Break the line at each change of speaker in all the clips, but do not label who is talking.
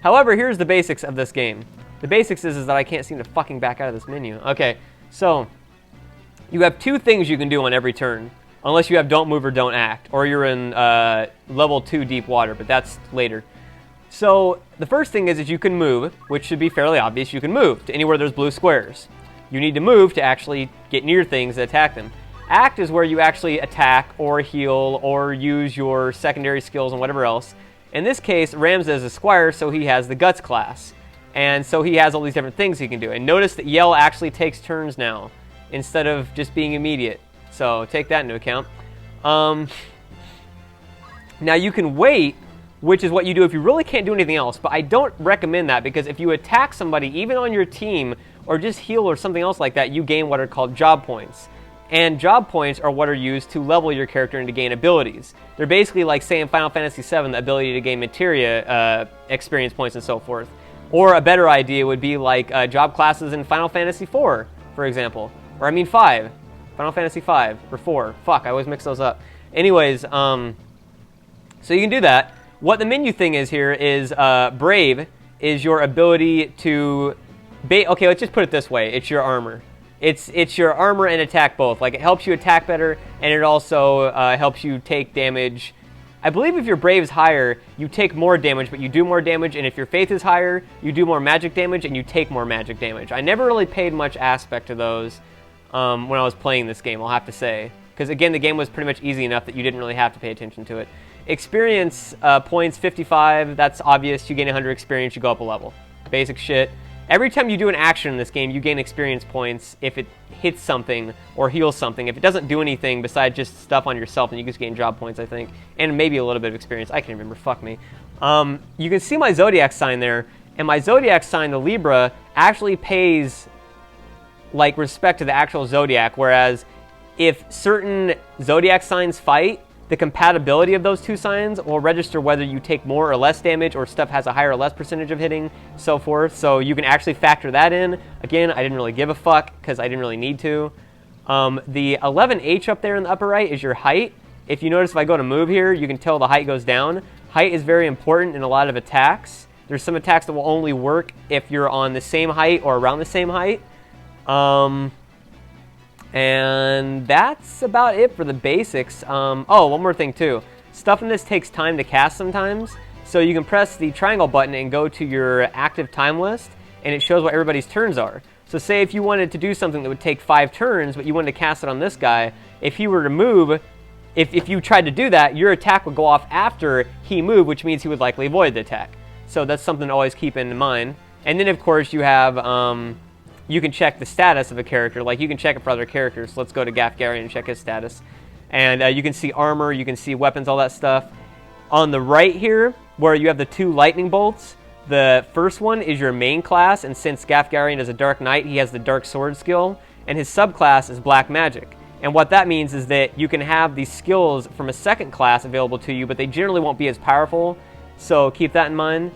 However, here's the basics of this game. The basics is that I can't seem to fucking back out of this menu. Okay, so you have two things you can do on every turn, unless you have don't move or don't act, or you're in level 2 deep water, but that's later. So the first thing is you can move, which should be fairly obvious. You can move to anywhere there's blue squares. You need to move to actually get near things and attack them. Act is where you actually attack or heal or use your secondary skills and whatever else. In this case, Ramses is a squire, so he has the guts class. And so he has all these different things he can do. And notice that yell actually takes turns now, instead of just being immediate. So take that into account. Now you can wait, which is what you do if you really can't do anything else. But I don't recommend that, because if you attack somebody, even on your team, or just heal or something else like that, you gain what are called job points. And job points are what are used to level your character and to gain abilities. They're basically like, say, in Final Fantasy VII, the ability to gain materia experience points and so forth. Or a better idea would be like job classes in Final Fantasy IV, for example. Or I mean 5. Final Fantasy 5 or 4. Fuck, I always mix those up. Anyways, so you can do that. What the menu thing is here is Brave is your ability to... okay, let's just put it this way. It's your armor. It's your armor and attack both. Like, it helps you attack better, and it also helps you take damage. I believe if your Brave is higher, you take more damage, but you do more damage, and if your Faith is higher, you do more magic damage, and you take more magic damage. I never really paid much aspect to those when I was playing this game, I'll have to say. Because, again, the game was pretty much easy enough that you didn't really have to pay attention to it. Experience points, 55, that's obvious. You gain 100 experience, you go up a level. Basic shit. Every time you do an action in this game, you gain experience points if it hits something or heals something. If it doesn't do anything besides just stuff on yourself, then you just gain job points, I think. And maybe a little bit of experience. I can't remember. Fuck me. You can see my zodiac sign there. And my zodiac sign, the Libra, actually pays like respect to the actual zodiac. Whereas if certain zodiac signs fight, the compatibility of those two signs will register whether you take more or less damage, or stuff has a higher or less percentage of hitting, so forth. So you can actually factor that in. Again, I didn't really give a fuck because I didn't really need to. The 11H up there in the upper right is your height. If you notice, if I go to move here, you can tell the height goes down. Height is very important in a lot of attacks. There's some attacks that will only work if you're on the same height or around the same height. And that's about it for the basics. Oh, one more thing too. Stuff in this takes time to cast sometimes. So you can press the triangle button and go to your active time list, and it shows what everybody's turns are. So say if you wanted to do something that would take 5 turns, but you wanted to cast it on this guy, if he were to move, if you tried to do that, your attack would go off after he moved, which means he would likely avoid the attack. So that's something to always keep in mind. And then of course you have... you can check the status of a character. Like, you can check it for other characters. Let's go to Gafgarian and check his status. And you can see armor, you can see weapons, all that stuff. On the right here, where you have the 2 lightning bolts, the first one is your main class, and since Gafgarian is a Dark Knight, he has the Dark Sword skill, and his subclass is Black Magic. And what that means is that you can have these skills from a second class available to you, but they generally won't be as powerful, so keep that in mind.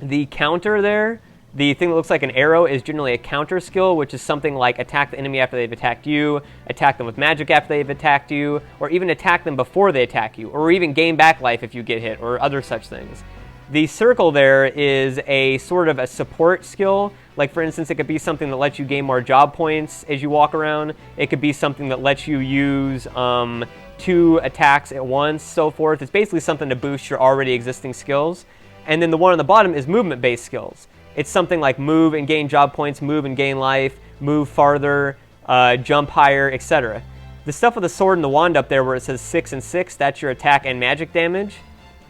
The counter there, the thing that looks like an arrow, is generally a counter skill, which is something like attack the enemy after they've attacked you, attack them with magic after they've attacked you, or even attack them before they attack you, or even gain back life if you get hit, or other such things. The circle there is a sort of a support skill. Like, for instance, it could be something that lets you gain more job points as you walk around. It could be something that lets you use 2 attacks at once, so forth. It's basically something to boost your already existing skills. And then the one on the bottom is movement-based skills. It's something like move and gain job points, move and gain life, move farther, jump higher, etc. The stuff with the sword and the wand up there where it says 6 and 6, that's your attack and magic damage.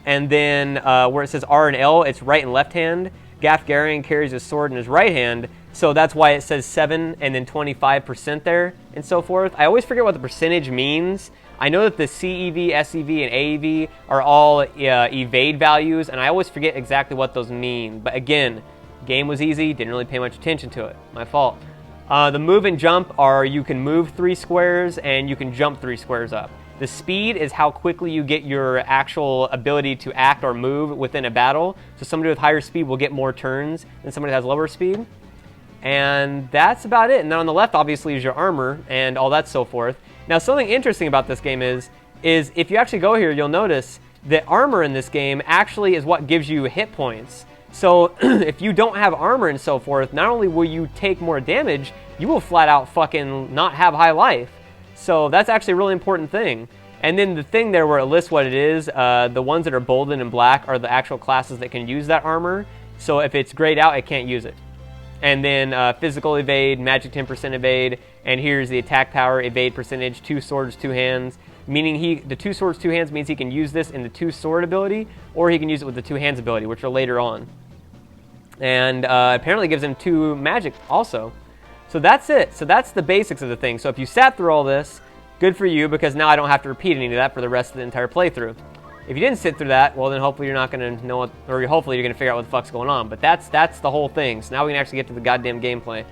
And then where it says R and L, it's right and left hand. Gafgarian carries his sword in his right hand, so that's why it says 7 and then 25% there, and so forth. I always forget what the percentage means. I know that the CEV, SEV, and AEV are all evade values, and I always forget exactly what those mean. But again, game was easy, didn't really pay much attention to it. My fault. The move and jump are you can move 3 squares and you can jump 3 squares up. The speed is how quickly you get your actual ability to act or move within a battle. So somebody with higher speed will get more turns than somebody that has lower speed. And that's about it. And then on the left, obviously, is your armor and all that so forth. Now, something interesting about this game is if you actually go here, you'll notice that armor in this game actually is what gives you hit points. So if you don't have armor and so forth, not only will you take more damage, you will flat out fucking not have high life. So that's actually a really important thing. And then the thing there where it lists what it is, the ones that are bolded in black are the actual classes that can use that armor. So if it's grayed out, it can't use it. And then physical evade, magic 10% evade, and here's the attack power, evade percentage, 2 swords, 2 hands. Meaning the 2 swords, 2 hands means he can use this in the 2 sword ability, or he can use it with the 2 hands ability, which are later on. And apparently gives him 2 magic also. So that's it. So that's the basics of the thing. So if you sat through all this, good for you, because now I don't have to repeat any of that for the rest of the entire playthrough. If you didn't sit through that, well then hopefully you're not going to know what, or hopefully you're going to figure out what the fuck's going on. But that's the whole thing. So now we can actually get to the goddamn gameplay.